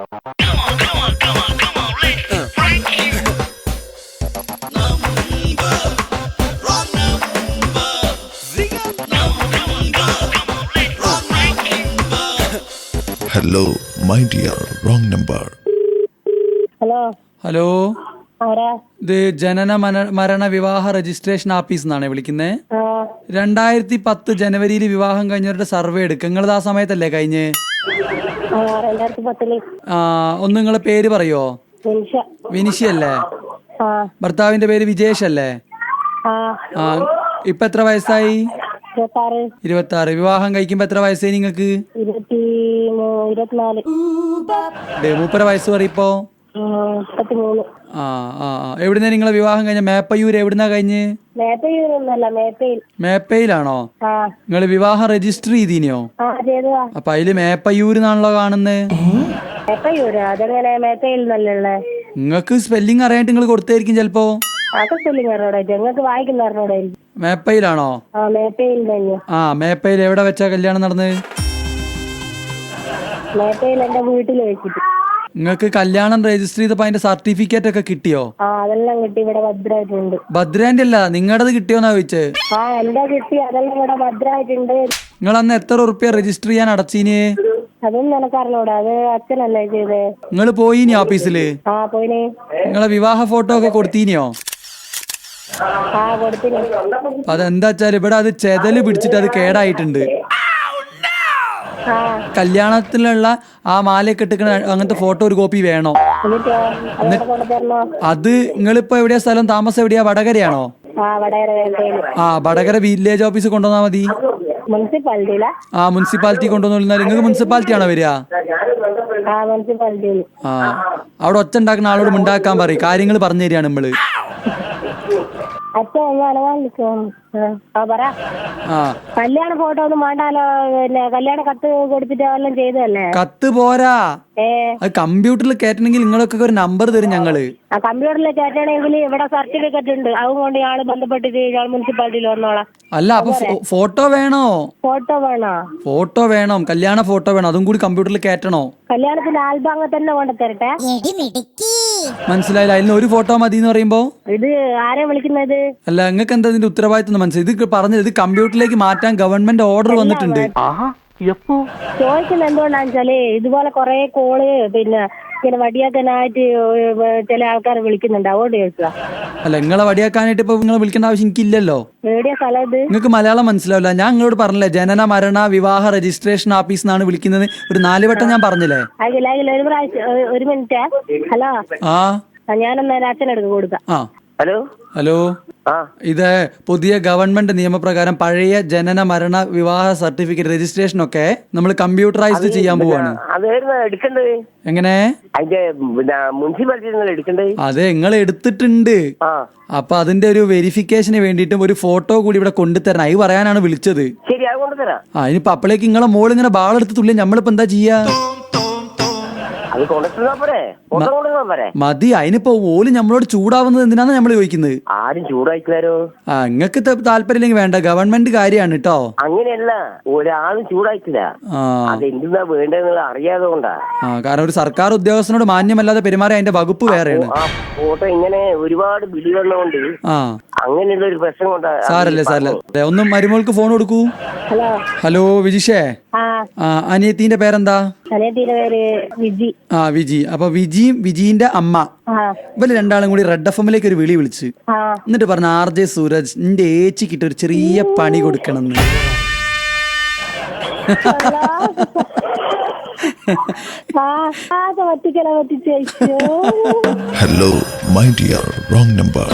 Hello, my dear, wrong number. Hello ഇത് ജനന മരണ വിവാഹ രജിസ്ട്രേഷൻ ഓഫീസ് എന്നാണ് വിളിക്കുന്നത്. 2010 ജനുവരിയിൽ വിവാഹം കഴിഞ്ഞവരുടെ സർവേ എടുക്കുക. നിങ്ങളത് ആ സമയത്തല്ലേ കഴിഞ്ഞ്? ഒന്ന് നിങ്ങളെ പേര് പറയോ? വിനിഷ അല്ലേ? ഭർത്താവിന്റെ പേര് വിജേഷ് അല്ലേ? ഇപ്പൊ എത്ര വയസ്സായി? 26. വിവാഹം കഴിക്കുമ്പോ എത്ര വയസ്സായി നിങ്ങക്ക്? 24. മൂപ്പര വയസ്സ് പറയിപ്പോ? എവിടുന്ന നിങ്ങളെ വിവാഹം കഴിഞ്ഞ? മേപ്പയ്യൂര് എവിടുന്നാ കഴിഞ്ഞ്? മേപ്പയിലാണോ? നിങ്ങള് വിവാഹം രജിസ്റ്റർ ചെയ്തീനോ? അപ്പൊ അതില് മേപ്പയ്യൂരിന്നാണല്ലോ കാണുന്നത്. നിങ്ങക്ക് സ്പെല്ലിംഗ് അറിയാണ്ട് നിങ്ങൾ കൊടുത്തായിരിക്കും ചെലപ്പോ. മേപ്പയിലാണോ? മേപ്പയിൽ എവിടെ വെച്ചാ കല്യാണം നടന്നത്? നിങ്ങക്ക് കല്യാണം രജിസ്റ്റർ ചെയ്തപ്പോ അതിന്റെ സർട്ടിഫിക്കറ്റ് ഒക്കെ കിട്ടിയോ? അതെല്ലാം കിട്ടി. ഇവിടെ ഭദ്രായിട്ടുണ്ട്. ഭദ്രാന്റെ അല്ല, നിങ്ങടത് കിട്ടിയോന്നാ ചോദിച്ചേ. എന്റെ കിട്ടി. അതെല്ലാം ഇവിടെ ഭദ്രായിട്ടുണ്ട്. നിങ്ങൾ അന്ന് എത്ര ഉറുപ്പ്യ രജിസ്റ്റർ ചെയ്യാൻ അടച്ചീന്? അതൊന്നും എനക്കറിഞ്ഞൂടാ. അത് അച്ഛനല്ലേ ചെയ്തേ. നിങ്ങൾ പോയിനി ഓഫീസില്? പോയിന്. നിങ്ങളെ വിവാഹ ഫോട്ടോ ഒക്കെ കൊടുത്തീനിയോ? കൊടുത്തിനി. അതെന്താ വെച്ചാൽ ഇവിടെ അത് ചെതല് പിടിച്ചിട്ട് അത് കേടായിട്ടുണ്ട്. കല്യാണത്തിലുള്ള ആ മാലയൊക്കെ ഇട്ടിക്കണ അങ്ങനത്തെ ഫോട്ടോ ഒരു കോപ്പി വേണോ? അത് നിങ്ങളിപ്പോ എവിടെയാ സ്ഥലം? താമസം എവിടെയാ? വടകരയാണോ? വടകര വില്ലേജ് ഓഫീസ് കൊണ്ടുവന്നാ മതി. മുനിസിപ്പാലിറ്റി കൊണ്ടുവന്നാൽ നിങ്ങൾക്ക് മുനിസിപ്പാലിറ്റി ആണോ വരിക? അവിടെ ഒച്ച ഉണ്ടാക്കുന്ന ആളോട് ഉണ്ടാക്കാൻ പറയും. കാര്യങ്ങൾ പറഞ്ഞു തരികയാണ് നമ്മള്. കല്യാണ ഫോട്ടോ ഒന്നും വേണ്ടാലോ. പിന്നെ കല്യാണ കത്ത് കൊടുത്തിട്ട് എല്ലാം ചെയ്തല്ലേ. കത്ത് പോരാ, അത് കമ്പ്യൂട്ടറിൽ കയറ്റണമെങ്കിൽ നിങ്ങളൊക്കെ ഒരു നമ്പർ തരും ഞങ്ങള്. കമ്പ്യൂട്ടറിൽ കയറ്റണമെങ്കിൽ ഇവിടെ സർട്ടിഫിക്കറ്റ് ഉണ്ട്. അതുകൊണ്ട് ഇയാള് ബന്ധപ്പെട്ടിട്ട് ഇയാൾ മുനിസിപ്പാലിറ്റിയിൽ വന്നോളാം. അല്ല, അപ്പൊ ഫോട്ടോ വേണോ? ഫോട്ടോ വേണം. കല്യാണ ഫോട്ടോ വേണം. അതും കൂടി കമ്പ്യൂട്ടറിൽ കയറ്റണോ? കല്യാണത്തിന്റെ ആൽബം അങ്ങ് തന്നെ കൊണ്ട് തരട്ടെ. മനസ്സിലായില്ല. അതിന് ഒരു ഫോട്ടോ മതി എന്ന് പറയുമ്പോ ഇത് ആരെ വിളിക്കുന്നത്? അല്ല, നിങ്ങൾക്ക് എന്താ ഇതിന്റെ ഉത്തരവാദിത്വം മനസ്സിലായി? ഇത് പറഞ്ഞത് ഇത് കമ്പ്യൂട്ടറിലേക്ക് മാറ്റാൻ ഗവൺമെന്റ് ഓർഡർ വന്നിട്ടുണ്ട്. ചോദിക്കുന്നത് എന്തുകൊണ്ടാന്ന് വെച്ചാല് ഇതുപോലെ കൊറേ കോള് പിന്നെ ഇങ്ങനെ വടിയാക്കാനായിട്ട് ചില ആൾക്കാർ വിളിക്കുന്നുണ്ട്. അതുകൊണ്ട് ചോദിക്കുക. അല്ല, നിങ്ങളെ വടിയാക്കാനായിട്ട് ഇപ്പൊ നിങ്ങളെ വിളിക്കേണ്ട ആവശ്യം എനിക്കില്ലല്ലോ. എവിടെയാ സ്ഥലം ഇത്? നിങ്ങൾക്ക് മലയാളം മനസ്സിലാവില്ല. ഞാൻ നിങ്ങളോട് പറഞ്ഞില്ലേ, ജനന മരണ വിവാഹ രജിസ്ട്രേഷൻ ഓഫീസ് എന്നാണ് വിളിക്കുന്നത്. ഒരു 4 വട്ടം ഞാൻ പറഞ്ഞില്ലേ? ഒരു പ്രാവശ്യം. ഒരു മിനിറ്റ്. ഹലോ. ഞാനൊന്ന് അച്ഛനെടുത്ത് കൊടുക്കാം. ഹലോ. ഇത് പുതിയ ഗവൺമെന്റ് നിയമപ്രകാരം പഴയ ജനന മരണ വിവാഹ സർട്ടിഫിക്കറ്റ് രജിസ്ട്രേഷൻ ഒക്കെ നമ്മൾ കമ്പ്യൂട്ടറൈസ്ഡ് ചെയ്യാൻ പോവാണ്. എങ്ങനെ? അതെ, നിങ്ങൾ എടുത്തിട്ടുണ്ട്. അപ്പൊ അതിന്റെ ഒരു വെരിഫിക്കേഷന് വേണ്ടിയിട്ടും ഒരു ഫോട്ടോ കൂടി ഇവിടെ കൊണ്ടുതരണം. അത് പറയാനാണ് വിളിച്ചത്. ഇനിയിപ്പൊ അപ്പോഴേക്ക് നിങ്ങളെ മോള് ഇങ്ങനെ ബാളെടുത്ത് തുള്ളി നമ്മളിപ്പോ എന്താ ചെയ്യാ? മതി. അതിനിപ്പോ ഓല് നമ്മളോട് ചൂടാവുന്നത് എന്തിനാന്ന് നമ്മള് ചോദിക്കുന്നത്. ആരും ചൂടായിക്കാരോ? നിങ്ങൾക്ക് താല്പര്യമില്ലെങ്കിൽ വേണ്ട. ഗവൺമെന്റ് കാര്യമാണ് കേട്ടോ. അങ്ങനെയല്ല, ഒരാളും ചൂടായിട്ടില്ല. അതെന്താ വേണ്ടതെന്നുള്ള അറിയാതെ കൊണ്ടാ. കാരണം ഒരു സർക്കാർ ഉദ്യോഗസ്ഥനോട് മാന്യമല്ലാതെ പെരുമാറി അതിന്റെ വകുപ്പ് വേറെയാണ്. ഫോട്ടോ ഇങ്ങനെ ഒരുപാട് വിളി വന്നോണ്ട് അങ്ങനെയുള്ള ഒരു പ്രശ്നം കൊണ്ടാ. സാരല്ലേ. ഒന്നും മരുമോൾക്ക് ഫോൺ കൊടുക്കൂ. ഹലോ വിജിഷേ. അനിയത്തിന്റെ പേരെന്താ? അനിയത്തിന്റെ പേര് വിജി. വിജി. അപ്പൊ വിജിന്റെ അമ്മ ഇവര് രണ്ടാളും കൂടി റെഡ് എഫ്എമ്മിലേക്ക് ഒരു വിളി വിളിച്ച് എന്നിട്ട് പറഞ്ഞ, RJ സൂരജ് നിന്റെ ഏച്ചിക്കിട്ട് ഒരു ചെറിയ പണി കൊടുക്കണം. Hello, my dear, wrong number.